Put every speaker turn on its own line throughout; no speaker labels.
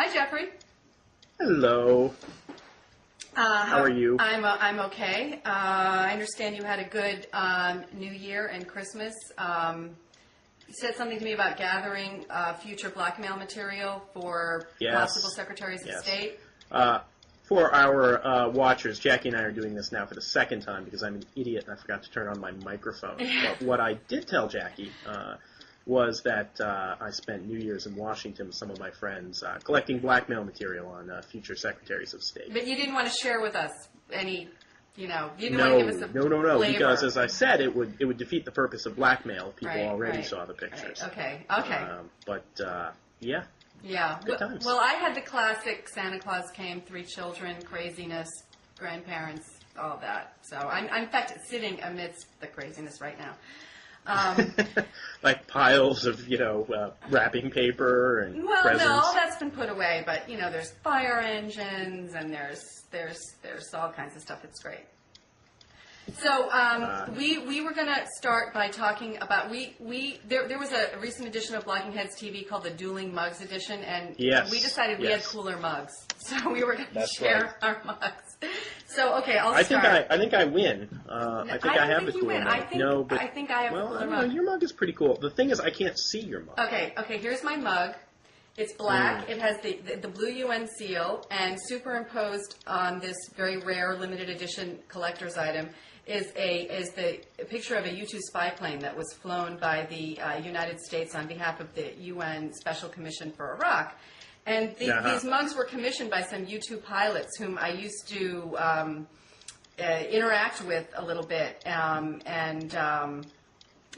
Hi, Jeffrey.
Hello. How are you?
I'm okay. I understand you had a good New Year and Christmas. You said something to me about gathering future blackmail material for possible secretaries of state.
For our watchers, Jackie and I are doing this now for the second time because I'm an idiot and I forgot to turn on my microphone. But what I did tell Jackie was that I spent New Year's in Washington with some of my friends collecting blackmail material on future secretaries of state.
But you didn't want to share with us any, you didn't
want
to give us a
No,
flavor.
because as I said, it would defeat the purpose of blackmail. People already saw the pictures.
Right. Okay.
Yeah.
Yeah.
Good times.
Well, I had the classic Santa Claus came, 3 children, craziness, grandparents, all that. So I'm in fact sitting amidst the craziness right now.
Like piles of, wrapping paper and presents.
No, all that's been put away, but, there's fire engines and there's all kinds of stuff. It's great. So we were going to start by talking about, there was a recent edition of Blogging Heads TV called the Dueling Mugs Edition, and we decided we had cooler mugs. So we were going to share our mugs. So, okay, I'll start.
I think I win. I think I have the cooler mug.
I think I have the cooler mug.
Your mug is pretty cool. The thing is, I can't see your mug.
Okay, here's my mug. It's black. It has the blue UN seal, and superimposed on this very rare limited edition collector's item is the picture of a U-2 spy plane that was flown by the United States on behalf of the UN Special Commission for Iraq. And these mugs were commissioned by some U-2 pilots whom I used to interact with a little bit.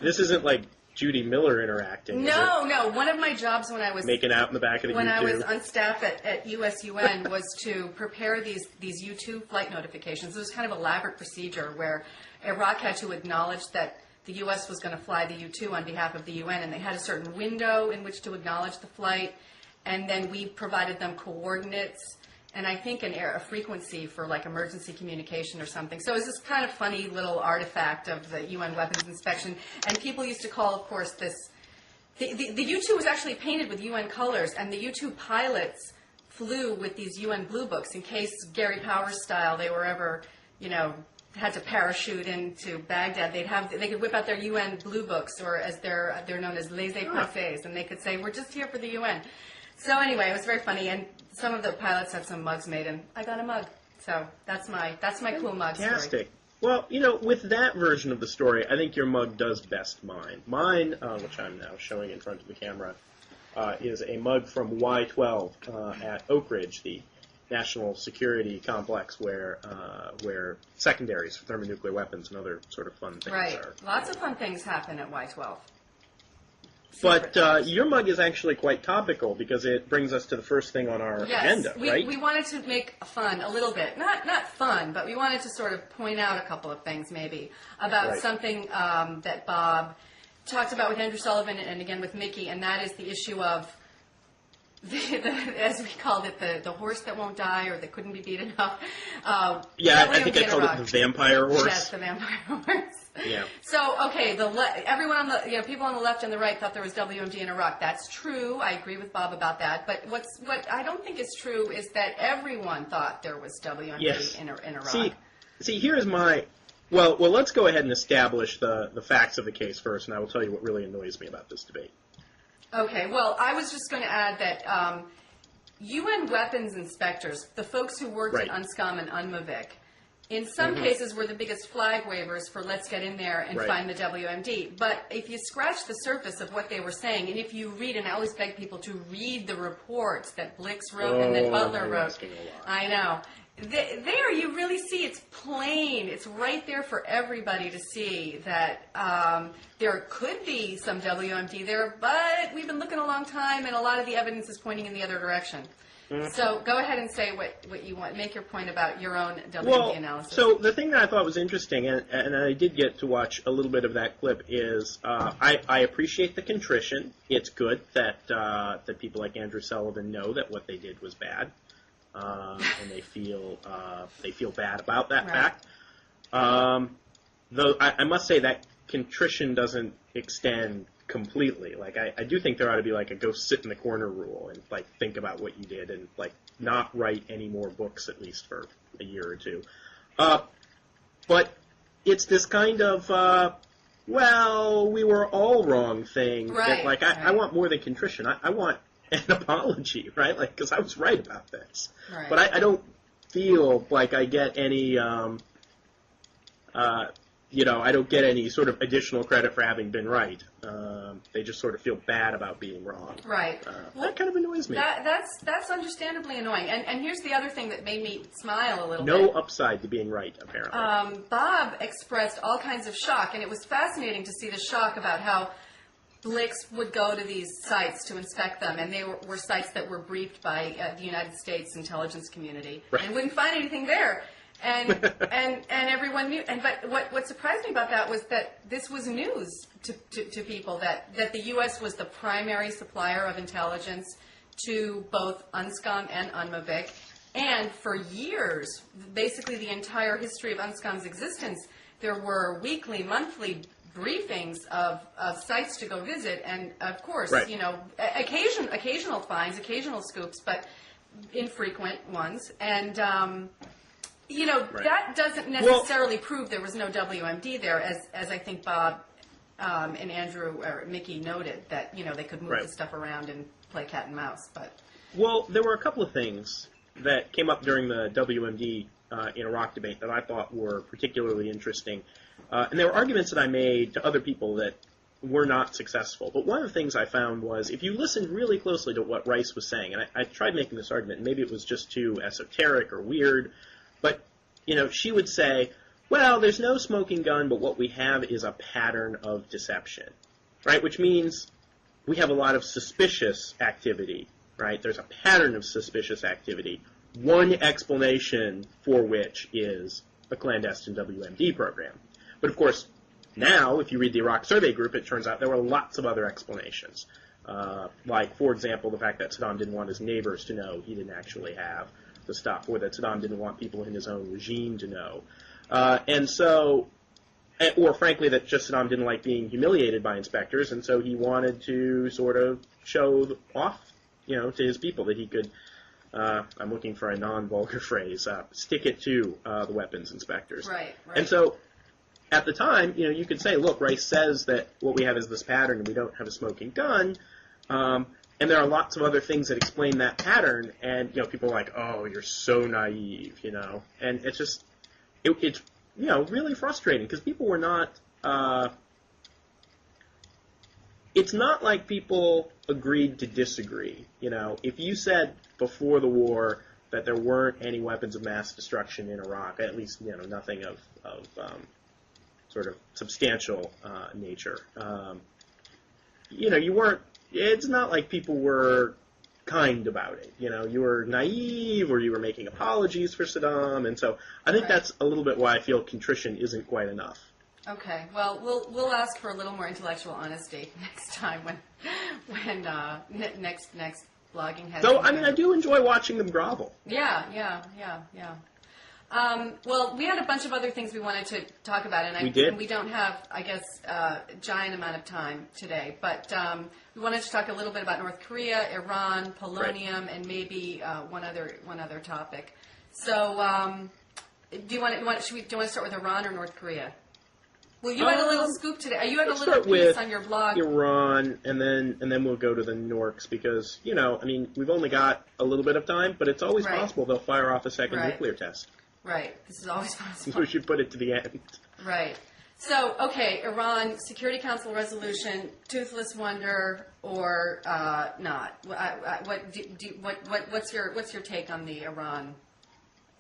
This isn't like Judy Miller interacting.
No. One of my jobs when I was
making out in the back of the U-2.
When I was on staff at USUN was to prepare these U-2 flight notifications. It was kind of elaborate procedure where Iraq had to acknowledge that the U.S. was going to fly the U-2 on behalf of the UN, and they had a certain window in which to acknowledge the flight, and then we provided them coordinates and I think a frequency for like emergency communication or something. So it was this kind of funny little artifact of the UN weapons inspection. And people used to call, of course, the U-2 was actually painted with UN colors, and the U-2 pilots flew with these UN blue books in case Gary Powers style they were ever, had to parachute into Baghdad. They could whip out their UN blue books, or as they're known as laissez-passer, and they could say, "We're just here for the UN." So anyway, it was very funny, and some of the pilots had some mugs made, and I got a mug. So that's my cool mug story.
Fantastic. Well, with that version of the story, I think your mug does best mine. Mine, which I'm now showing in front of the camera, is a mug from Y12 at Oak Ridge, the national security complex where secondaries for thermonuclear weapons and other sort of fun things are.
Lots of fun things happen at Y12.
But your mug is actually quite topical because it brings us to the first thing on our agenda, right?
We wanted to make fun a little bit. Not fun, but we wanted to sort of point out a couple of things maybe about something that Bob talked about with Andrew Sullivan and again with Mickey, and that is the issue of, as we called it, the horse that won't die or that couldn't be beaten up.
I think I called it the vampire horse.
Yes, the vampire horse.
Yeah.
So, okay, everyone on the people on the left and the right thought there was WMD in Iraq. That's true. I agree with Bob about that. But what I don't think is true is that everyone thought there was WMD in Iraq.
See, here's my. Well, let's go ahead and establish the facts of the case first, and I will tell you what really annoys me about this debate.
Okay. Well, I was just going to add that UN weapons inspectors, the folks who worked at UNSCOM and UNMOVIC, in some cases were the biggest flag wavers for let's get in there and find the WMD. But if you scratch the surface of what they were saying, and if you read, and I always beg people to read the reports that Blix wrote and that Butler wrote. I know. There you really see it's plain. It's right there for everybody to see that there could be some WMD there, but we've been looking a long time, and a lot of the evidence is pointing in the other direction. So go ahead and say what you want. Make your point about your own WMD analysis.
So the thing that I thought was interesting, and I did get to watch a little bit of that clip, is I appreciate the contrition. It's good that people like Andrew Sullivan know that what they did was bad, and they feel bad about that fact. Though I must say that contrition doesn't extend completely. Like, I do think there ought to be, like, a go sit in the corner rule and, like, think about what you did and, like, not write any more books, at least for a year or two. But it's this kind of, well, we were all wrong thing.
Right.
That, like, I want more than contrition. I want an apology, right? Like, because I was right about this.
Right.
But I don't feel like I get any, I don't get any sort of additional credit for having been right. They just sort of feel bad about being wrong.
Right.
That kind of annoys me.
That's understandably annoying. And here's the other thing that made me smile a little bit.
No upside to being right, apparently.
Bob expressed all kinds of shock, and it was fascinating to see the shock about how Blix would go to these sites to inspect them, and they were sites that were briefed by the United States intelligence community,
right.
and wouldn't find anything there. And everyone knew. But what surprised me about that was that this was news to people, that the U.S. was the primary supplier of intelligence to both UNSCOM and UNMOVIC. And for years, basically the entire history of UNSCOM's existence, there were weekly, monthly briefings of sites to go visit. And, of course,
right.
occasional finds, occasional scoops, but infrequent ones. And...
right.
that doesn't necessarily prove there was no WMD there, as I think Bob and Andrew or Mickey noted, that, they could move
right.
the stuff around and play cat and mouse. But
well, there were a couple of things that came up during the WMD in Iraq debate that I thought were particularly interesting. And there were arguments that I made to other people that were not successful. But one of the things I found was, if you listened really closely to what Rice was saying, and I tried making this argument, and maybe it was just too esoteric or weird, but, she would say, well, there's no smoking gun, but what we have is a pattern of deception, right? Which means we have a lot of suspicious activity, right? There's a pattern of suspicious activity, one explanation for which is a clandestine WMD program. But, of course, now, if you read the Iraq Survey Group, it turns out there were lots of other explanations. Like, for example, the fact that Saddam didn't want his neighbors to know he didn't actually have the stuff, or that Saddam didn't want people in his own regime to know. Or frankly, that just Saddam didn't like being humiliated by inspectors, and so he wanted to sort of show off, to his people that he could, I'm looking for a non-vulgar phrase, stick it to the weapons inspectors.
Right.
And so, at the time, you could say, look, Rice says that what we have is this pattern and we don't have a smoking gun, and there are lots of other things that explain that pattern, and, people are like, oh, you're so naive, and it's just, it's, really frustrating, because people were not, it's not like people agreed to disagree, if you said before the war that there weren't any weapons of mass destruction in Iraq, at least, nothing of sort of substantial nature, you weren't, it's not like people were kind about it. You were naive, or you were making apologies for Saddam, and so I think that's a little bit why I feel contrition isn't quite enough.
Okay, well, we'll ask for a little more intellectual honesty next time when next blogging has.
So I do enjoy watching them grovel.
Yeah. Well, we had a bunch of other things we wanted to talk about, and
we did.
And we don't have, I guess, a giant amount of time today. But we wanted to talk a little bit about North Korea, Iran, polonium, and maybe one other topic. So, do you want to start with Iran or North Korea? Well, you had a little scoop today. You had a little piece on your blog.
Iran, and then we'll go to the Norks, because we've only got a little bit of time, but it's always possible they'll fire off a second nuclear test.
Right. This is always possible.
So we should put it to the end.
Right. So, okay, Iran, Security Council resolution, toothless wonder or not? What's your take on the Iran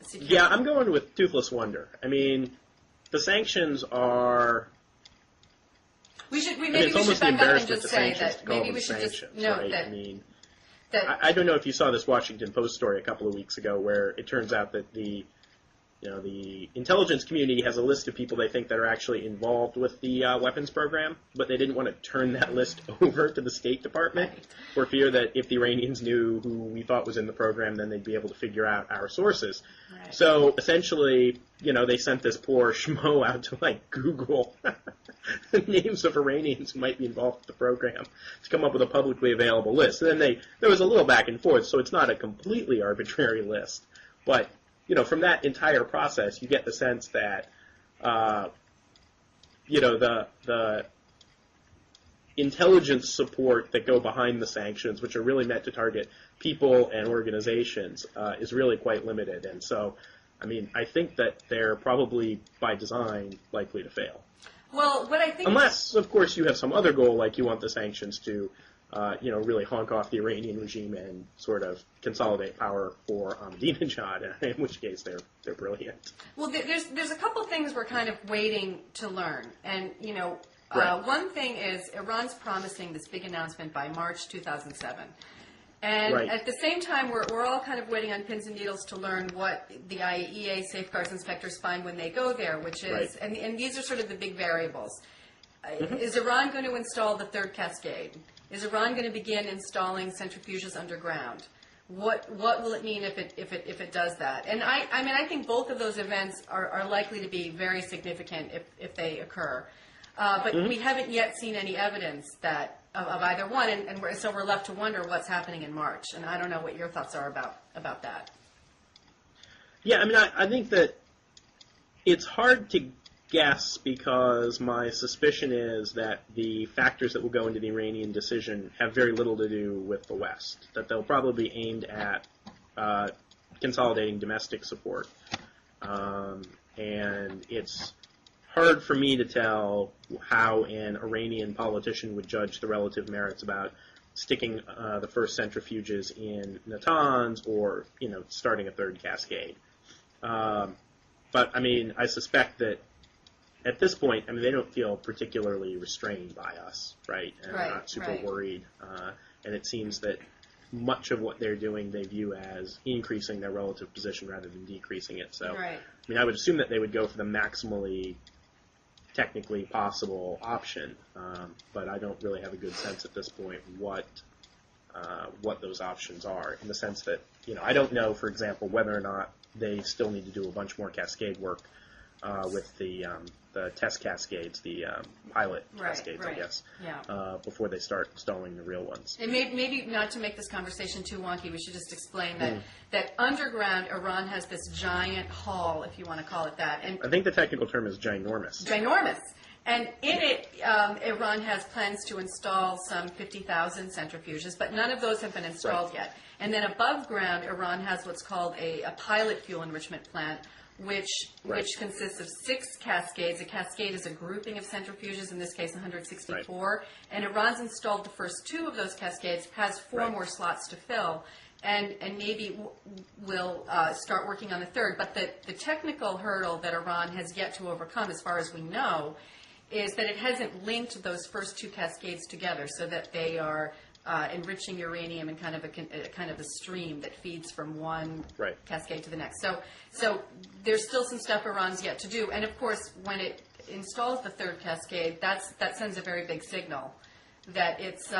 security?
Yeah, I'm going with toothless wonder. The sanctions are.
We should back up and just say that
maybe
we should just note that.
I don't know if you saw this Washington Post story a couple of weeks ago, where it turns out that the intelligence community has a list of people they think that are actually involved with the weapons program, but they didn't want to turn that list over to the State Department for fear that if the Iranians knew who we thought was in the program, then they'd be able to figure out our sources.
Right.
So essentially, they sent this poor schmo out to Google names of Iranians who might be involved with the program to come up with a publicly available list. And then there was a little back and forth, so it's not a completely arbitrary list. But, from that entire process, you get the sense that, the intelligence support that go behind the sanctions, which are really meant to target people and organizations, is really quite limited. And so, I think that they're probably, by design, likely to fail.
Well, what I think...
Unless, of course, you have some other goal, like you want the sanctions to, really honk off the Iranian regime and sort of consolidate power for Ahmadinejad, in which case they're brilliant.
Well, there's a couple things we're kind of waiting to learn. And,
Right.
One thing is Iran's promising this big announcement by March 2007. And
right.
at the same time, we're all kind of waiting on pins and needles to learn what the IAEA safeguards inspectors find when they go there, which is,
right.
and these are sort of the big variables.
Mm-hmm.
Is Iran going to install the third cascade? Is Iran going to begin installing centrifuges underground? What will it mean if it does that? And I think both of those events are likely to be very significant if they occur. But we haven't yet seen any evidence of either one, so we're left to wonder what's happening in March. And I don't know what your thoughts are about that.
Yeah, I think that it's hard to guess because my suspicion is that the factors that will go into the Iranian decision have very little to do with the West, that they'll probably be aimed at consolidating domestic support. And it's hard for me to tell how an Iranian politician would judge the relative merits about sticking the first centrifuges in Natanz or, starting a third cascade. But, I suspect that at this point, they don't feel particularly restrained by us, right? And they're not super worried. And it seems that much of what they're doing they view as increasing their relative position rather than decreasing it. So, I would assume that they would go for the maximally technically possible option, but I don't really have a good sense at this point what those options are, in the sense that, I don't know, for example, whether or not they still need to do a bunch more cascade work with the test cascades, the pilot cascades, I guess, before they start installing the real ones.
And maybe not to make this conversation too wonky, we should just explain that underground Iran has this giant hall, if you want to call it that. And
I think the technical term is ginormous.
Ginormous. And in it, Iran has plans to install some 50,000 centrifuges, but none of those have been installed yet. And then above ground, Iran has what's called a pilot fuel enrichment plant, which consists of 6 cascades. A cascade is a grouping of centrifuges, in this case 164. And Iran's installed the first 2 of those cascades, has 4 more slots to fill, and maybe will start working on the third. But the technical hurdle that Iran has yet to overcome, as far as we know, is that it hasn't linked those first 2 cascades together so that they are enriching uranium in kind of a stream that feeds from one cascade to the next. So there's still some stuff Iran's yet to do. And of course, when it installs the third cascade, that sends a very big signal that it's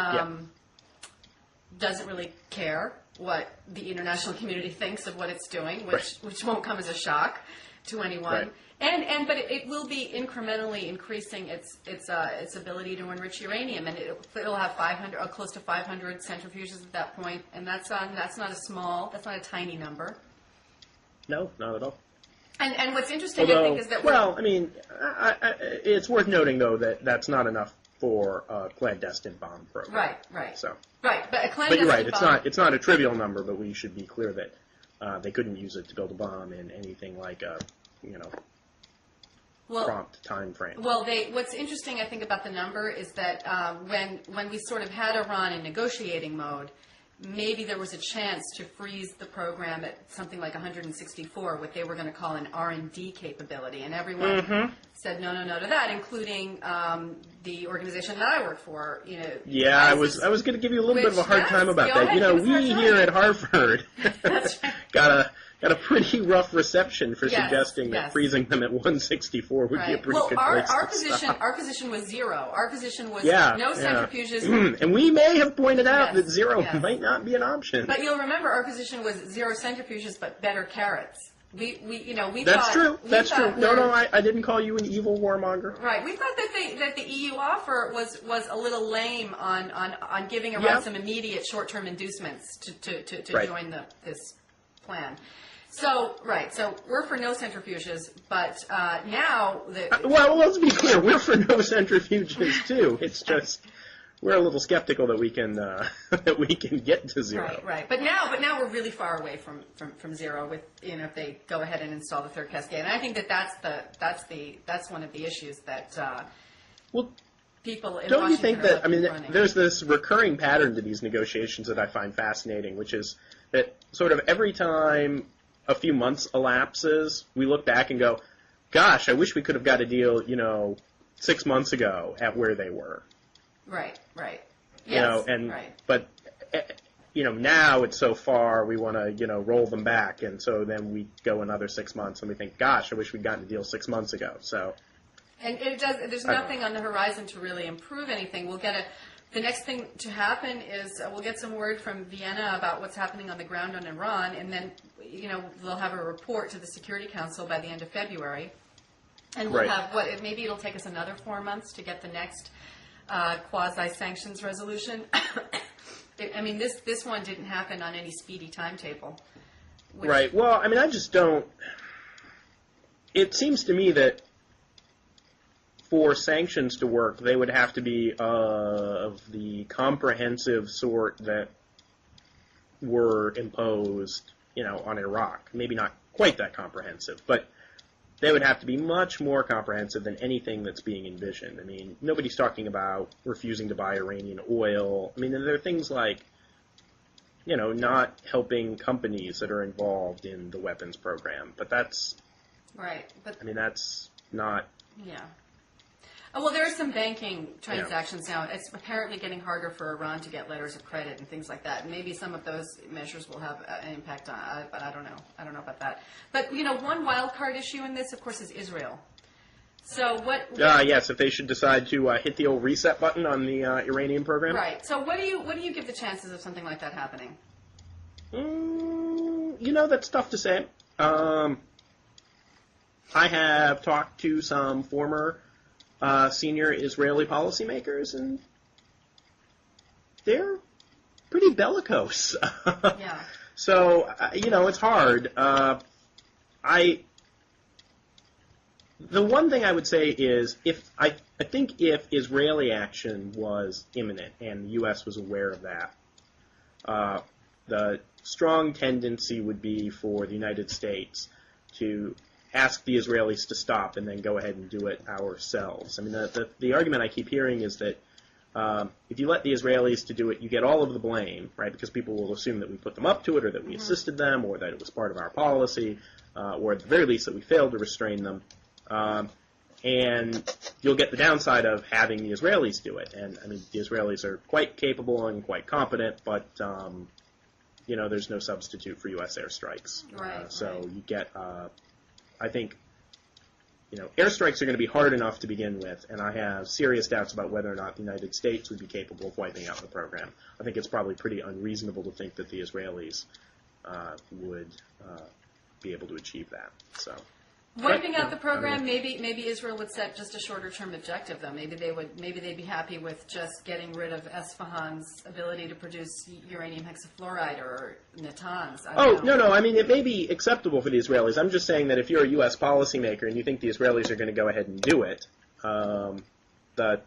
doesn't really care what the international community thinks of what it's doing, which won't come as a shock to anyone. But it will be incrementally increasing its ability to enrich uranium, and it'll have close to 500 centrifuges at that point, and that's not a tiny number.
No, not at all.
And what's interesting, I think, is that
it's worth noting though that that's not enough for a clandestine bomb program.
Right.
So.
But a clandestine
you're right.
bomb,
It's not a trivial number, but we should be clear that they couldn't use it to build a bomb in anything like a prompt time frame.
Well, what's interesting, I think, about the number is that when we sort of had Iran in negotiating mode, maybe there was a chance to freeze the program at something like 164, what they were going to call an R&D capability, and everyone said no to that, including the organization that I work for.
I was going to give you a little bit of a hard time about that. We here at Harvard got a pretty rough reception for suggesting that freezing them at 164 would be a pretty good place to stop.
Our position was 0. Our position was no centrifuges.
And we may have pointed out that 0 might not be an option.
But you'll remember our position was 0 centrifuges, but better carrots. We
That's
thought,
true.
we
That's
thought
true. No, I didn't call you an evil warmonger.
Right. We thought that the EU offer was a little lame on giving Iran
Yeah.
some immediate short-term inducements to
Right.
join this plan. So we're for no centrifuges, but now
Well, let's be clear. We're for no centrifuges too. It's just we're a little skeptical that we can get to zero.
Right. But now we're really far away from zero. With if they go ahead and install the third cascade, and I think that's one of the issues that
Well,
people in
don't you
Washington
think
are
that,
running.
there's this recurring pattern to these negotiations that I find fascinating, which is that sort of every time a few months elapses, we look back and go, gosh, I wish we could have got a deal, 6 months ago at where they were.
Right. Yes.
But now it's so far, we want to, roll them back, and so then we go another 6 months and we think, gosh, I wish we'd gotten a deal 6 months ago. So.
And there's nothing on the horizon to really improve anything. The next thing to happen is we'll get some word from Vienna about what's happening on the ground on Iran, and then, they'll have a report to the Security Council by the end of February. And we'll have, maybe it'll take us another 4 months to get the next quasi-sanctions resolution. This one didn't happen on any speedy timetable.
Right. Well, I just don't. It seems to me that for sanctions to work, they would have to be of the comprehensive sort that were imposed, on Iraq. Maybe not quite that comprehensive, but they would have to be much more comprehensive than anything that's being envisioned. Nobody's talking about refusing to buy Iranian oil. There are things like, not helping companies that are involved in the weapons program. But that's...
Right. But
that's not...
Yeah. Well, there are some banking transactions now. It's apparently getting harder for Iran to get letters of credit and things like that. And maybe some of those measures will have an impact on it, but I don't know. I don't know about that. But, one wild card issue in this, of course, is Israel. So what...
yes, if they should decide to hit the old reset button on the Iranian program.
Right. So what do you give the chances of something like that happening?
That's tough to say. I have talked to some former... senior Israeli policymakers, and they're pretty bellicose.
Yeah.
So, it's hard. The one thing I would say is, I think if Israeli action was imminent and the U.S. was aware of that, the strong tendency would be for the United States to ask the Israelis to stop and then go ahead and do it ourselves. The argument I keep hearing is that if you let the Israelis to do it, you get all of the blame, right? Because people will assume that we put them up to it, or that we assisted them, or that it was part of our policy, or at the very least that we failed to restrain them. And you'll get the downside of having the Israelis do it. And the Israelis are quite capable and quite competent, but there's no substitute for U.S. airstrikes.
Right.
You get. I think, airstrikes are going to be hard enough to begin with, and I have serious doubts about whether or not the United States would be capable of wiping out the program. I think it's probably pretty unreasonable to think that the Israelis would be able to achieve that. So,
wiping out the program, maybe Israel would set just a shorter-term objective, though. Maybe they'd be happy with just getting rid of Esfahan's ability to produce uranium hexafluoride or Natanz.
No. It may be acceptable for the Israelis. I'm just saying that if you're a U.S. policymaker and you think the Israelis are going to go ahead and do it, the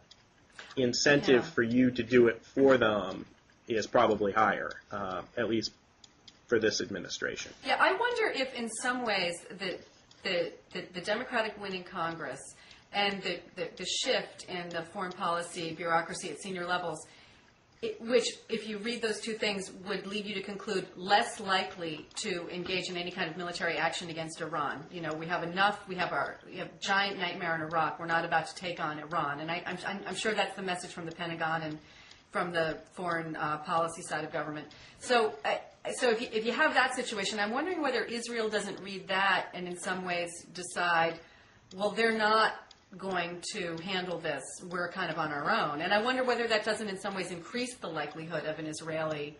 incentive for you to do it for them is probably higher, at least for this administration.
Yeah, I wonder if in some ways the Democratic win in Congress and the shift in the foreign policy bureaucracy at senior levels, which, if you read those two things, would lead you to conclude less likely to engage in any kind of military action against Iran. We have enough. We have a giant nightmare in Iraq. We're not about to take on Iran, and I'm sure that's the message from the Pentagon and from the foreign policy side of government. So if you have that situation, I'm wondering whether Israel doesn't read that and in some ways decide, well, they're not going to handle this. We're kind of on our own. And I wonder whether that doesn't in some ways increase the likelihood of an Israeli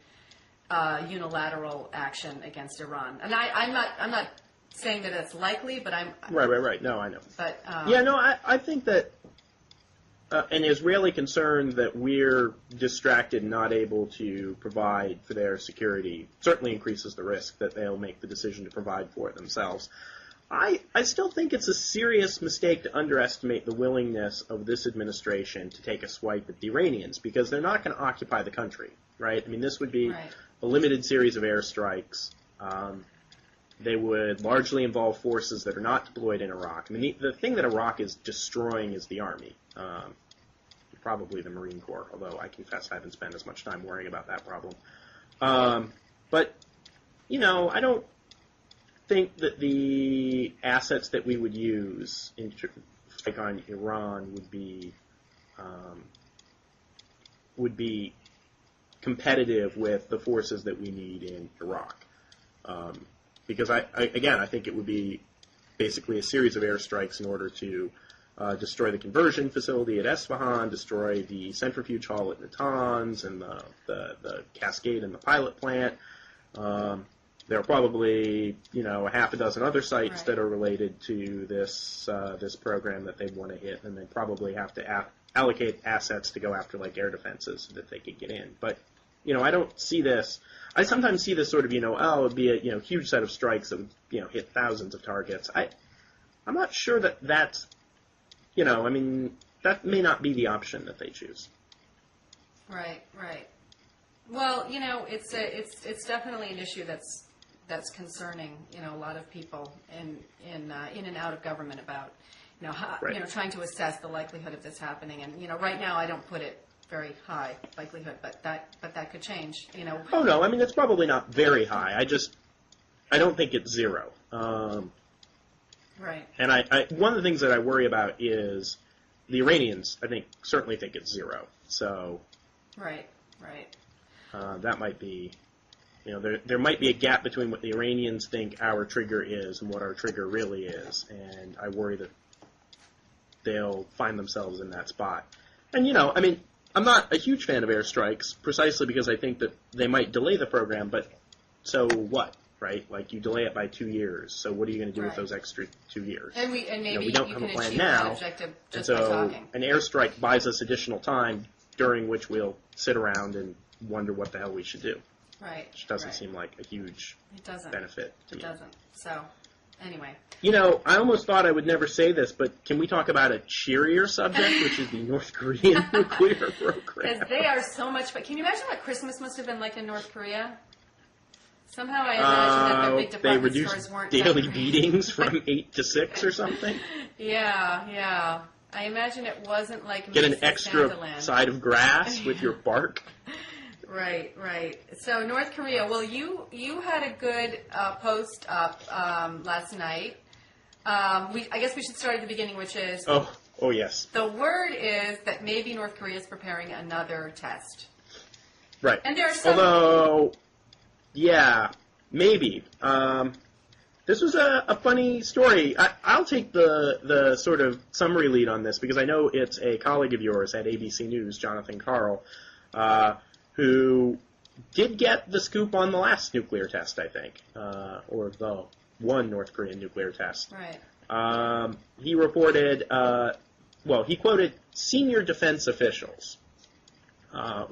unilateral action against Iran. And I'm not saying that it's likely, but I'm...
Right. No, I know.
But,
yeah, no, I think that an Israeli concern that we're distracted and not able to provide for their security certainly increases the risk that they'll make the decision to provide for it themselves. I still think it's a serious mistake to underestimate the willingness of this administration to take a swipe at the Iranians, because they're not going to occupy the country, right? I mean, this would be a limited series of airstrikes. They would largely involve forces that are not deployed in Iraq. I mean, the thing that Iraq is destroying is the army. Probably the Marine Corps, although I confess I haven't spent as much time worrying about that problem. But, you know, I don't think that the assets that we would use in strike on Iran would be competitive with the forces that we need in Iraq. Because, I think it would be basically a series of airstrikes in order to destroy the conversion facility at Esfahan, destroy the centrifuge hall at Natanz, and the cascade and the pilot plant. There are probably, a half a dozen other sites that are related to this program that they'd want to hit, and they probably have to allocate assets to go after, like, air defenses so that they could get in. But, I don't see this. I sometimes see this sort of, it'd be a huge set of strikes that would, hit thousands of targets. I'm not sure that that's, that may not be the option that they choose.
Right. Well, it's definitely an issue that's concerning, a lot of people in and out of government about, trying to assess the likelihood of this happening. And, right now I don't put it very high likelihood, but that could change,
Oh, no, it's probably not very high. I don't think it's zero.
Right.
And one of the things that I worry about is the Iranians, I think, certainly think it's zero. So
Right.
That might be, there might be a gap between what the Iranians think our trigger is and what our trigger really is, and I worry that they'll find themselves in that spot. And, I'm not a huge fan of airstrikes precisely because I think that they might delay the program, but so what, right? Like, you delay it by 2 years, so what are you going to do with those extra 2 years?
And maybe
we don't
you
have a
can
plan
achieve
now,
that objective just
and
by
so
talking.
an airstrike buys us additional time during which we'll sit around and wonder what the hell we should do.
Right.
Which doesn't seem like a huge benefit to me.
It doesn't. So, anyway.
I almost thought I would never say this, but can we talk about a cheerier subject, which is the North Korean nuclear program?
Because they are so much fun. Can you imagine what Christmas must have been like in North Korea? Somehow I imagine that their big department stores weren't
they reduced daily beatings from 8 to 6 or something?
Yeah. I imagine it wasn't like
Get an extra side of grass with your bark.
Right. So North Korea. Well, you had a good post up last night. I guess we should start at the beginning, which is
oh yes.
The word is that maybe North Korea is preparing another test.
Right.
And there are some.
Although, yeah, maybe. This was a funny story. I'll take the sort of summary lead on this because I know it's a colleague of yours at ABC News, Jonathan Karl, who did get the scoop on the last nuclear test, I think, or the one North Korean nuclear test.
Right.
He reported, he quoted senior defense officials,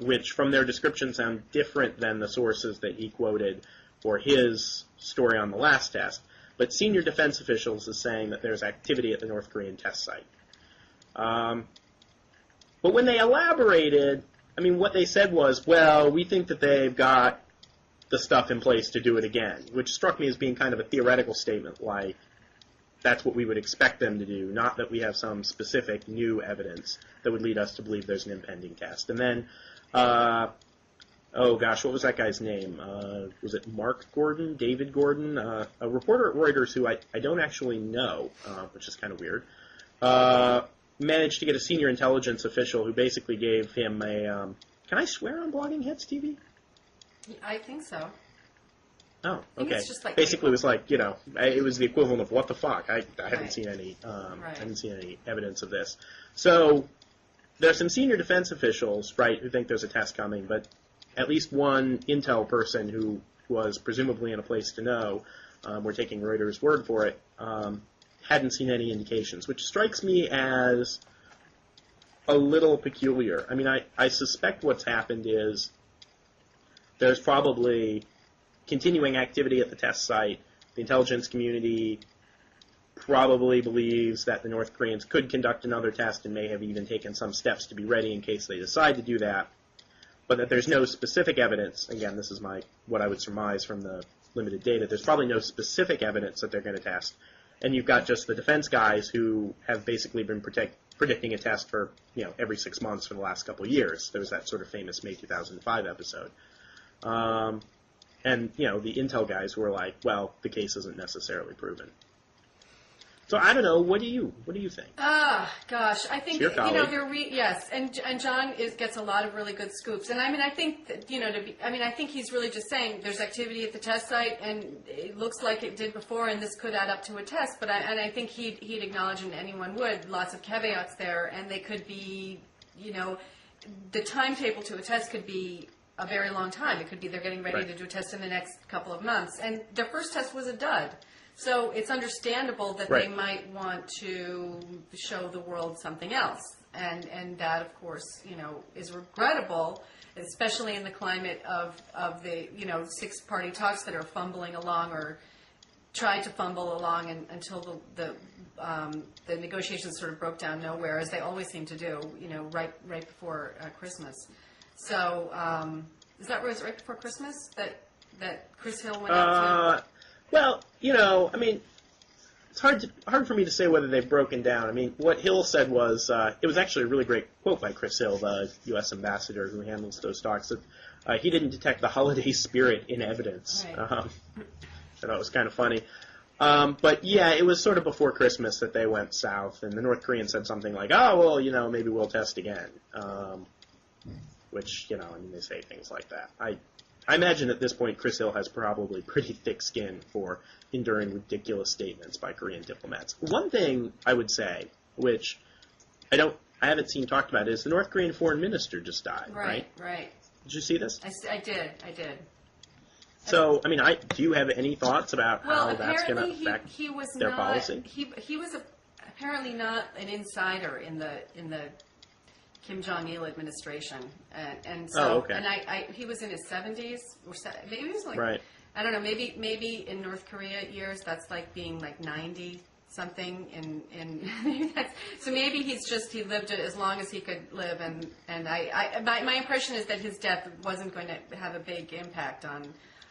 which from their description sound different than the sources that he quoted for his story on the last test. But senior defense officials is saying that there's activity at the North Korean test site. But when they elaborated, what they said was, we think that they've got the stuff in place to do it again, which struck me as being kind of a theoretical statement, like that's what we would expect them to do, not that we have some specific new evidence that would lead us to believe there's an impending test. And then, what was that guy's name? Was it Mark Gordon, David Gordon? A reporter at Reuters who I don't actually know, which is kind of weird, managed to get a senior intelligence official who basically gave him a... can I swear on Blogging Heads TV?
I think so.
Oh, okay.
It's just like
basically, it was like, it was the equivalent of what the fuck. I haven't
Right.
seen any.
Right.
I haven't seen any evidence of this. So there's some senior defense officials, right, who think there's a test coming, but at least one intel person who was presumably in a place to know, we're taking Reuters' word for it, hadn't seen any indications, which strikes me as a little peculiar. I mean, I suspect what's happened is there's probably continuing activity at the test site. The intelligence community probably believes that the North Koreans could conduct another test and may have even taken some steps to be ready in case they decide to do that, but that there's no specific evidence. Again, this is what I would surmise from the limited data. There's probably no specific evidence that they're going to test, and you've got just the defense guys who have basically been predicting a test for every 6 months for the last couple of years. There was that sort of famous May 2005 episode. And, the intel guys who are like, well, the case isn't necessarily proven. So I don't know. What do you think?
Gosh, I think yes, and John gets a lot of really good scoops, and I mean I think that, I think he's really just saying there's activity at the test site, and it looks like it did before, and this could add up to a test. But I think he'd acknowledge, and anyone would, lots of caveats there, and they could be, the timetable to a test could be a very long time. It could be they're getting ready to do a test in the next couple of months, and their first test was a dud. So it's understandable that they might want to show the world something else, and that, of course, is regrettable, especially in the climate of the 6-party talks that are fumbling along or tried to fumble along until the negotiations sort of broke down nowhere, as they always seem to do, right before Christmas. So was it right before Christmas that Chris Hill went out to?
Well, I mean, it's hard for me to say whether they've broken down. I mean, what Hill said was, it was actually a really great quote by Chris Hill, the U.S. ambassador who handles those talks, that he didn't detect the holiday spirit in evidence.
Right.
I thought it was kind of funny. But yeah, it was sort of before Christmas that they went south, and the North Koreans said something like, oh, well, maybe we'll test again. Which, they say things like that. I imagine at this point Chris Hill has probably pretty thick skin for enduring ridiculous statements by Korean diplomats. One thing I would say, which I haven't seen talked about, is the North Korean foreign minister just died, right?
Right.
Did you see this?
I did.
So, I mean, do you have any thoughts about how that's going to affect their policy?
He was apparently not an insider in the Kim Jong-il administration, and so and he was in his 70s, or maybe he was like I don't know, maybe in North Korea years that's like being like 90 something, so maybe he lived as long as he could live, and my impression is that his death wasn't going to have a big impact on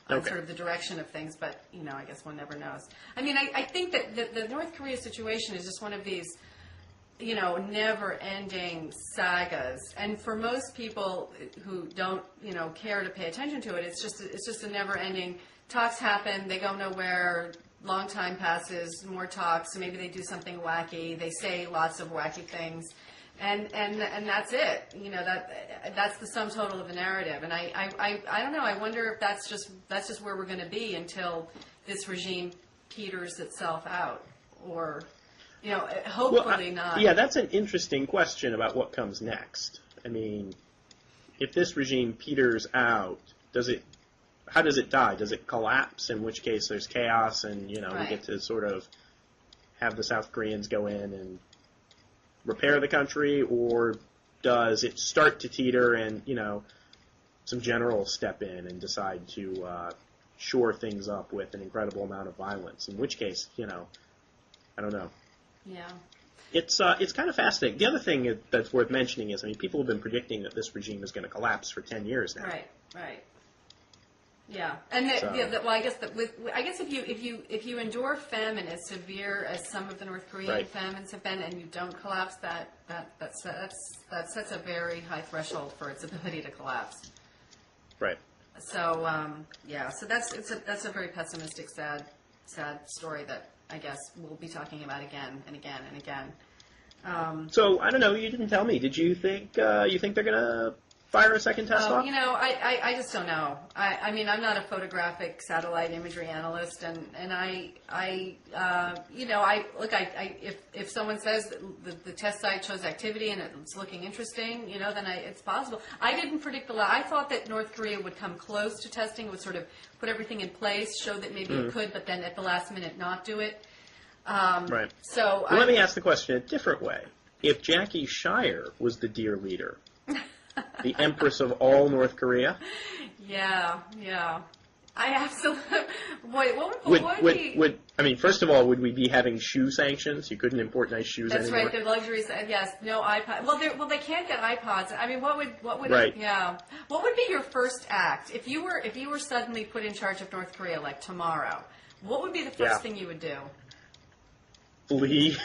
sort of the direction of things, but I guess one never knows. I mean, I think that the North Korea situation is just one of these never-ending sagas, and for most people who don't, care to pay attention to it, it's just a never-ending. Talks happen, they go nowhere. Long time passes, more talks. So maybe they do something wacky. They say lots of wacky things, and that's it. That's the sum total of the narrative. And I don't know. I wonder if that's just where we're going to be until this regime peters itself out, or. Hopefully not. Yeah,
that's an interesting question about what comes next. I mean, if this regime peters out, how does it die? Does it collapse, in which case there's chaos and, we get to sort of have the South Koreans go in and repair the country, or does it start to teeter and, some generals step in and decide to shore things up with an incredible amount of violence, in which case, I don't know.
Yeah.
It's kind of fascinating. The other thing that's worth mentioning is, people have been predicting that this regime is going to collapse for 10 years now.
Right. Yeah, and well, I guess if you endure famine as severe as some of the North Korean famines have been, and you don't collapse, that sets a very high threshold for its ability to collapse.
Right.
So so that's a very pessimistic, sad story that I guess we'll be talking about again and again and again.
So I don't know. You didn't tell me. Did you think they're gonna fire a second test off?
I just don't know. I mean, I'm not a photographic satellite imagery analyst, and if someone says the test site shows activity and it's looking interesting, then it's possible. I didn't predict I thought that North Korea would come close to testing, would sort of put everything in place, show that maybe it could, but then at the last minute not do it.
Right.
So
let me ask the question a different way. If Jackie Shire was the dear leader, the Empress of all North Korea?
Yeah. I absolutely. What
I mean, first of all, would we be having shoe sanctions? You couldn't import nice shoes
That's
anymore?
right. The luxuries. Yes. No iPod. Well, they can't get iPods. I mean, what would?
Right.
Yeah. What would be your first act if you were suddenly put in charge of North Korea, like tomorrow? What would be the first thing you would do?
Flee.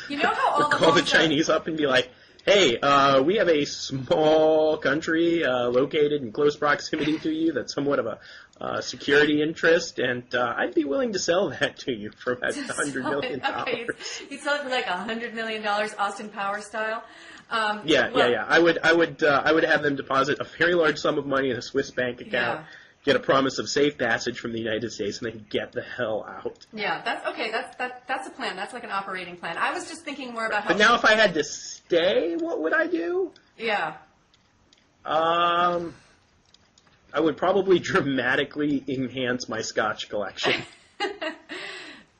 You know how all
call the Chinese up and be like, hey, we have a small country located in close proximity to you that's somewhat of a security interest, and I'd be willing to sell that to you for about $100 million.
Okay, you'd sell it for like $100 million, Austin Powers style.
Yeah. I would have them deposit a very large sum of money in a Swiss bank account.
Yeah.
Get a promise of safe passage from the United States, and then get the hell out.
Yeah, that's okay. That's a plan. That's like an operating plan. I was just thinking more about how.
But now, if I had to stay, what would I do?
Yeah.
I would probably dramatically enhance my Scotch collection.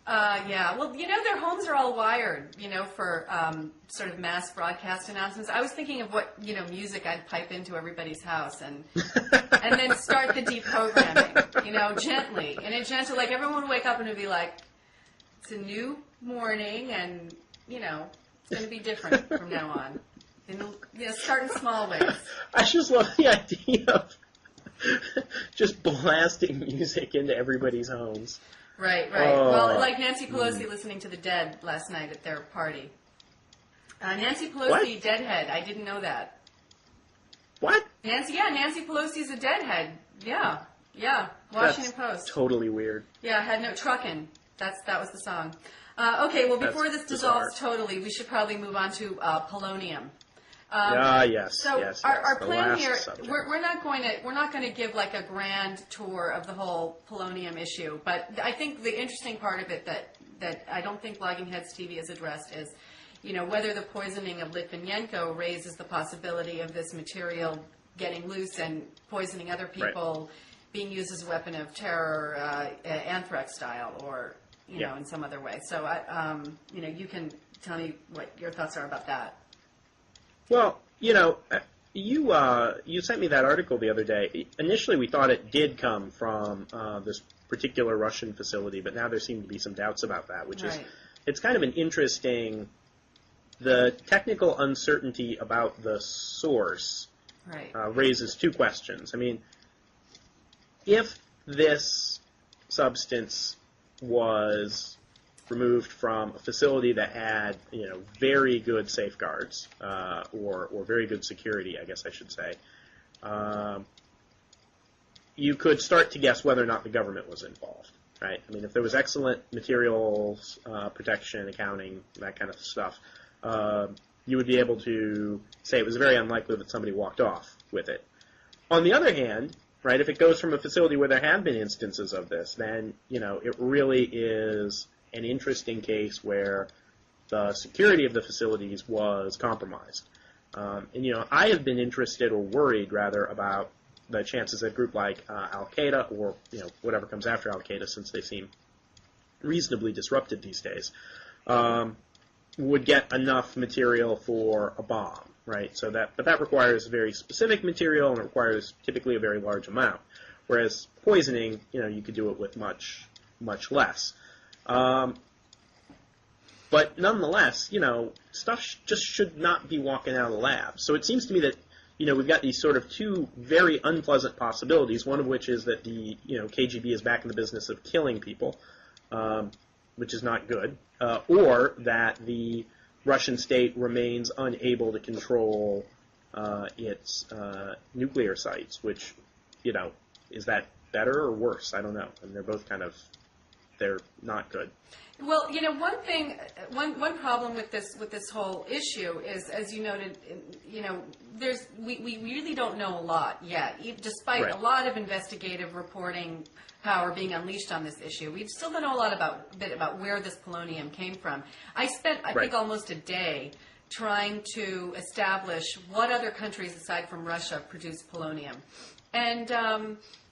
Yeah. Well, their homes are all wired, for sort of mass broadcast announcements. I was thinking of what, music I'd pipe into everybody's house and then start the deprogramming, gently. In a gentle, like everyone would wake up and it would be like, it's a new morning and, it's going to be different from now on. Start in small ways.
I just love the idea of just blasting music into everybody's homes.
Right.
Oh.
Well, like Nancy Pelosi listening to The Dead last night at their party. Nancy Pelosi,
what?
Deadhead. I didn't know that.
What?
Nancy Pelosi's a Deadhead. Yeah. Washington Post.
Totally weird.
Yeah, had no trucking. That was the song. Okay, well, before this dissolves totally, we should probably move on to polonium.
Yes.
So
yes.
Our plan here,
subject.
we're not going to give like a grand tour of the whole polonium issue, but I think the interesting part of it that I don't think Blogging Heads TV has addressed is, whether the poisoning of Litvinenko raises the possibility of this material getting loose and poisoning other people, being used as a weapon of terror, anthrax style, or in some other way. So you can tell me what your thoughts are about that.
Well, you sent me that article the other day. Initially, we thought it did come from this particular Russian facility, but now there seem to be some doubts about that, which is, it's kind of an interesting, the technical uncertainty about the source raises two questions. I mean, if this substance was removed from a facility that had, very good safeguards, or very good security, I guess I should say, you could start to guess whether or not the government was involved, right? I mean, if there was excellent materials protection, accounting, that kind of stuff, you would be able to say it was very unlikely that somebody walked off with it. On the other hand, right, if it goes from a facility where there have been instances of this, then, it really is an interesting case where the security of the facilities was compromised. And, I have been interested or worried, rather, about the chances that a group like Al-Qaeda or, whatever comes after Al-Qaeda, since they seem reasonably disrupted these days, would get enough material for a bomb, right? But that requires very specific material, and it requires typically a very large amount. Whereas poisoning, you could do it with much, much less. But nonetheless, stuff just should not be walking out of the lab. So it seems to me that, we've got these sort of two very unpleasant possibilities, one of which is that the, KGB is back in the business of killing people, which is not good, or that the Russian state remains unable to control its nuclear sites, which, is that better or worse? I don't know. And they're both kind of they're not good.
Well, one problem with this whole issue is, as you noted, we really don't know a lot yet, despite a lot of investigative reporting power being unleashed on this issue. We still don't know a lot about where this polonium came from. I spent, I think, almost a day trying to establish what other countries aside from Russia produce polonium, and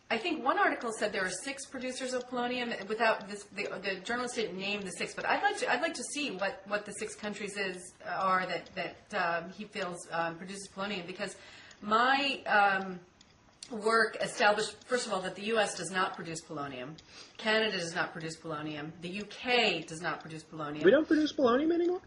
I think one article said there are 6 producers of polonium. Without this, the journalist didn't name the 6, but I'd like to see what the 6 countries are that he feels produces polonium, because my work established, first of all, that the U.S. does not produce polonium, Canada does not produce polonium, the U.K. does not produce polonium.
We don't produce polonium anymore?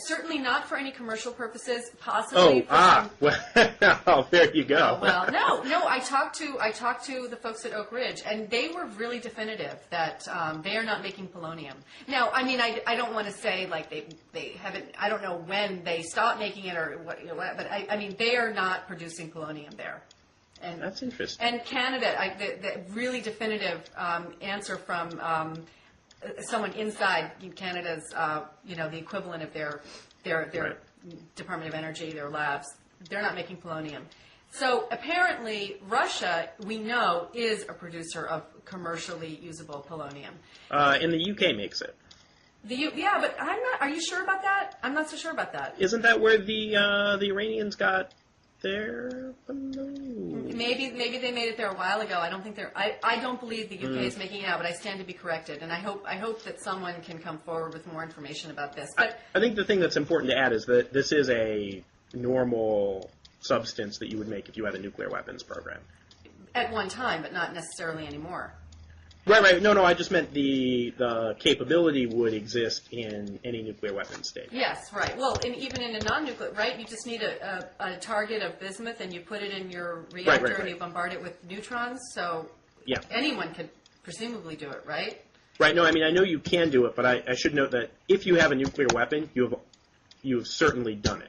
Certainly not for any commercial purposes. Possibly.
Well, there you go.
No. I talked to the folks at Oak Ridge, and they were really definitive that they are not making polonium. Now, I mean, I don't want to say like they haven't. I don't know when they stopped making it or what, but I mean, they are not producing polonium there. And
that's interesting.
And Canada, the really definitive answer from someone inside Canada's, the equivalent of their Department of Energy, their labs, they're not making polonium. So apparently, Russia, we know, is a producer of commercially usable polonium.
And the UK makes it.
Yeah, but I'm not. Are you sure about that? I'm not so sure about that.
Isn't that where the Iranians got their polonium?
Maybe they made it there a while ago. I don't think they're. I don't believe the UK is making it out, but I stand to be corrected, and I hope that someone can come forward with more information about this. But
I think the thing that's important to add is that this is a normal substance that you would make if you had a nuclear weapons program.
At one time, but not necessarily anymore.
Right. No, I just meant the capability would exist in any nuclear weapons state.
Yes, right. Well, even in a non-nuclear, right, you just need a target of bismuth and you put it in your reactor and you bombard it with neutrons, so anyone could presumably do it, right?
Right, no, I mean, I know you can do it, but I should note that if you have a nuclear weapon, you have certainly done it.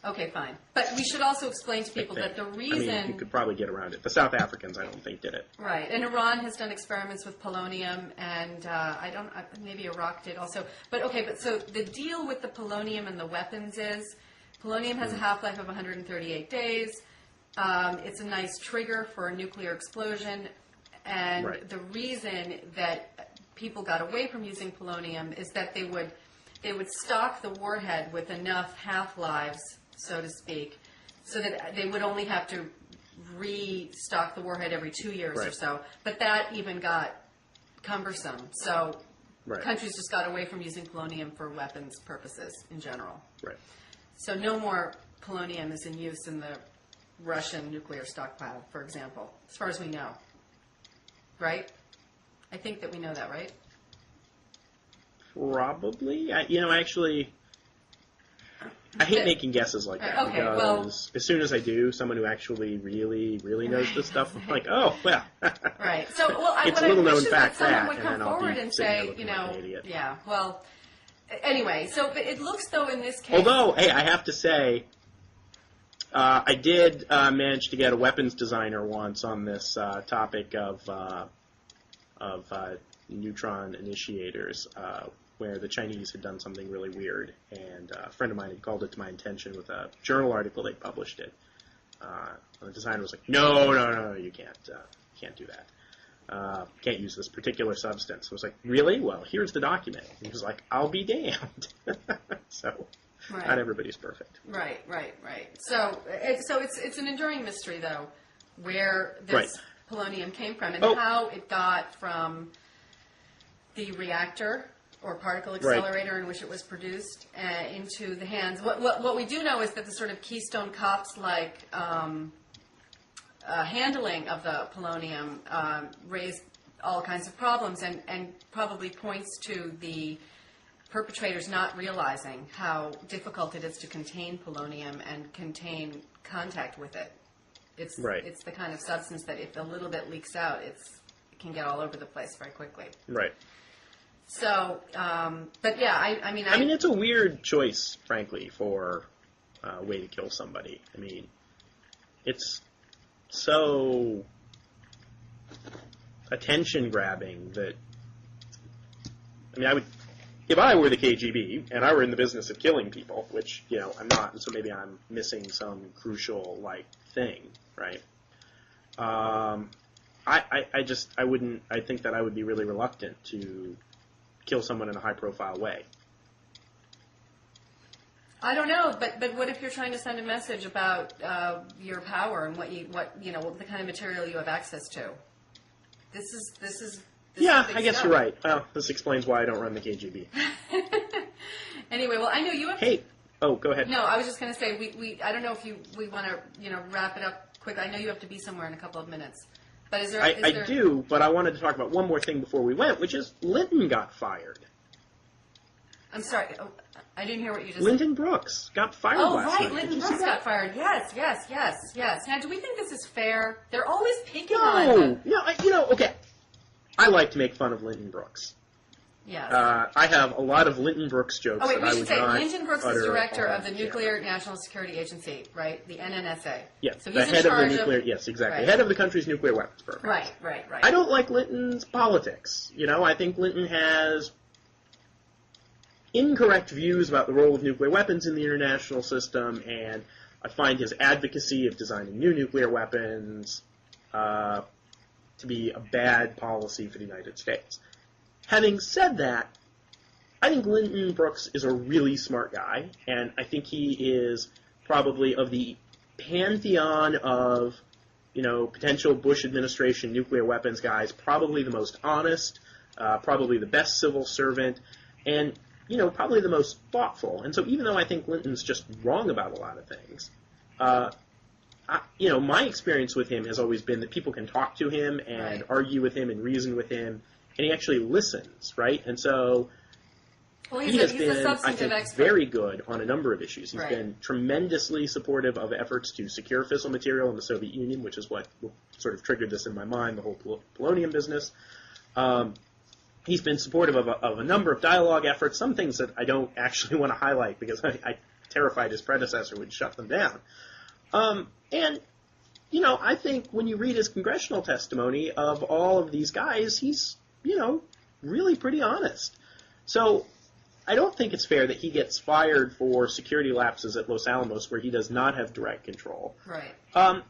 Okay, fine. But we should also explain to people that the reason...
I mean, you could probably get around it. The South Africans, I don't think, did it.
Right, and Iran has done experiments with polonium, and maybe Iraq did also. But so the deal with the polonium and the weapons is, polonium has a half-life of 138 days. It's a nice trigger for a nuclear explosion, and the reason that people got away from using polonium is that they would stock the warhead with enough half-lives, so to speak, so that they would only have to restock the warhead every 2 years or so. But that even got cumbersome. So countries just got away from using polonium for weapons purposes in general.
Right.
So no more polonium is in use in the Russian nuclear stockpile, for example, as far as we know. Right? I think that we know that, right?
Probably. Actually, I hate making guesses like that because as soon as I do, someone who actually really, really knows this stuff, I'm like, oh, well.
Right. So,
it's a little known fact that,
would come forward and say, yeah, well, anyway, so but it looks though in this case.
Although, hey, I have to say, I did manage to get a weapons designer once on this topic of neutron initiators, where the Chinese had done something really weird, and a friend of mine had called it to my attention with a journal article. They published it. The designer was like, no, you can't do that. Can't use this particular substance. I was like, really? Well, here's the document. And he was like, I'll be damned. So, not everybody's perfect.
Right. So it's an enduring mystery, though, where this polonium came from and how it got from the reactor or particle accelerator in which it was produced into the hands. What we do know is that the sort of Keystone Cops-like handling of the polonium raised all kinds of problems and probably points to the perpetrators not realizing how difficult it is to contain polonium and contain contact with it. It's the kind of substance that if a little bit leaks out, it can get all over the place very quickly.
Right.
So, but yeah, I mean,
it's a weird choice, frankly, for a way to kill somebody. I mean, it's so attention-grabbing that I mean, I would, if I were the KGB and I were in the business of killing people, which, I'm not, and so maybe I'm missing some crucial, thing, right? I think that I would be really reluctant to kill someone in a high-profile way.
I don't know, but what if you're trying to send a message about your power and what the kind of material you have access to? This is
Yeah,
big
I guess
stuff.
you're right. Well, this explains why I don't run the KGB.
Anyway, well, I know you have.
Hey, go ahead.
No, I was just going to say I don't know if we want to wrap it up quick. I know you have to be somewhere in a couple of minutes, but is there?
I do, but I wanted to talk about one more thing before we went, which is Linton got fired.
I'm sorry, I didn't hear what you just.
Linton Brooks got fired last
right,
night.
Linton
Did you see
Brooks
that?
got fired. Yes. Now, do we think this is fair? They're always picking on.
Okay. I like to make fun of Linton Brooks.
Yes.
I have a lot of Linton Brooks jokes
Oh, wait,
that
we
I
should
would
say
not
Linton Brooks is
utter
director
on
of the
camera.
Nuclear National Security Agency, right? The NNSA.
Yes,
So
the
he's in
head of the
charge
nuclear. Yes, exactly.
Right.
Head of the country's nuclear weapons program.
Right.
I don't like Linton's politics. I think Linton has incorrect views about the role of nuclear weapons in the international system, and I find his advocacy of designing new nuclear weapons to be a bad policy for the United States. Having said that, I think Linton Brooks is a really smart guy, and I think he is probably of the pantheon of, potential Bush administration nuclear weapons guys, probably the most honest, probably the best civil servant, and, probably the most thoughtful. And so even though I think Linton's just wrong about a lot of things, my experience with him has always been that people can talk to him and argue with him and reason with him, and he actually listens, right? And so he has been, I think, very good on a number of issues. He's been tremendously supportive of efforts to secure fissile material in the Soviet Union, which is what sort of triggered this in my mind, the whole polonium business. He's been supportive of a number of dialogue efforts, some things that I don't actually want to highlight because I terrified his predecessor would shut them down. And, I think when you read his congressional testimony of all of these guys, he's, really pretty honest. So I don't think it's fair that he gets fired for security lapses at Los Alamos where he does not have direct control.
Right.
And,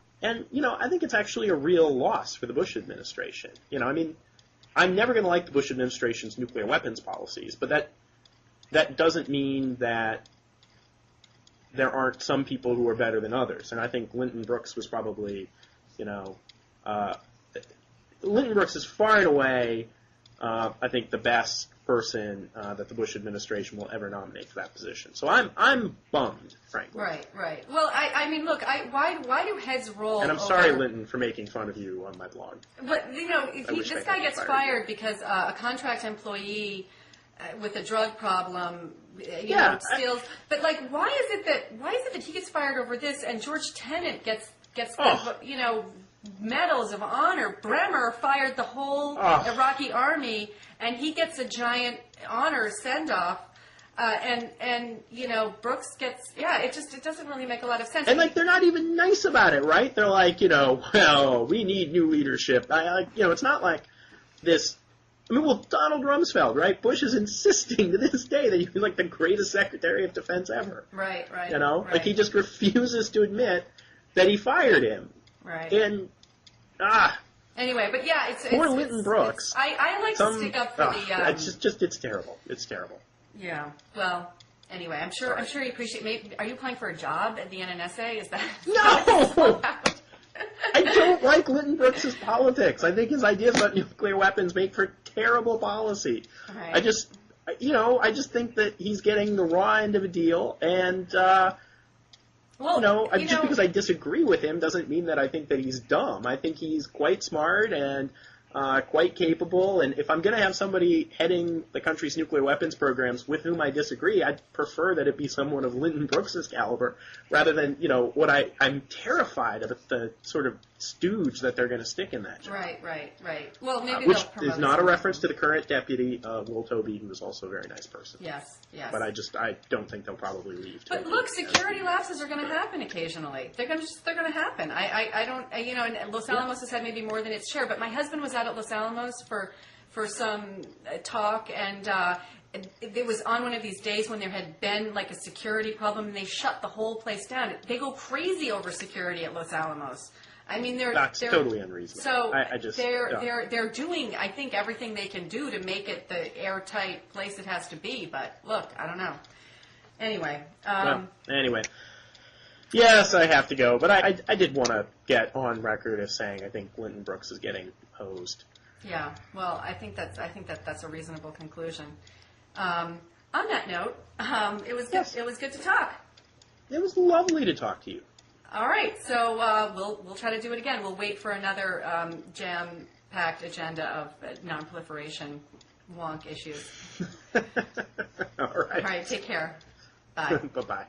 I think it's actually a real loss for the Bush administration. I'm never going to like the Bush administration's nuclear weapons policies, but that doesn't mean that there aren't some people who are better than others. And I think Linton Brooks was probably, Linton Brooks is far and away, I think, the best person that the Bush administration will ever nominate for that position. So I'm bummed, frankly.
Right. Well, I mean, look, why do heads roll?
And I'm sorry, Linton, for making fun of you on my blog.
But if this guy gets fired because a contract employee with a drug problem, steals. But why is it that he gets fired over this and George Tenet gets medals of honor? Bremer fired the whole Iraqi army, and he gets a giant honor send off. And Brooks gets it doesn't really make a lot of sense.
And they're not even nice about it, right? They're like, well, we need new leadership. It's not like this. I mean, Donald Rumsfeld, right? Bush is insisting to this day that he was the greatest Secretary of Defense ever.
Right.
He just refuses to admit that he fired him.
Right.
And
anyway, but it's
poor Linton Brooks.
I like to stick up for the.
It's terrible. It's terrible.
Yeah. Well. Anyway, I'm sure you appreciate. Maybe, are you applying for a job at the NNSA? Is that
no? I don't like Linton Brooks' politics. I think his ideas about nuclear weapons make for terrible policy.
Right.
I just think that he's getting the raw end of a deal, and just because I disagree with him doesn't mean that I think that he's dumb. I think he's quite smart and quite capable, and if I'm going to have somebody heading the country's nuclear weapons programs with whom I disagree, I'd prefer that it be someone of Linton Brooks' caliber, rather than, what I'm terrified of the sort of stooge that they're going to stick in that job.
Right. Well, maybe
which
they'll promote
is not a
him.
reference to the current deputy, Will Toby, who is also a very nice person.
Yes.
But I don't think they'll probably leave.
But
Toby
look, security lapses are going to happen occasionally. They're going to happen. I don't, and Los Alamos has had maybe more than its share, but my husband was out at Los Alamos for for some talk, and it was on one of these days when there had been like a security problem, and they shut the whole place down. They go crazy over security at Los Alamos. I mean,
that's totally unreasonable.
So
I just
they're doing, I think, everything they can do to make it the airtight place it has to be. But look, I don't know. Anyway.
Anyway. Yes, I have to go, but I did want to get on record as saying I think Linton Brooks is getting hosed.
Yeah. Well, I think that's a reasonable conclusion. On that note, it was good. It was good to talk.
It was lovely to talk to you.
All right, so we'll try to do it again. We'll wait for another jam-packed agenda of non-proliferation wonk issues.
All right.
All right, take care. Bye.
Bye-bye.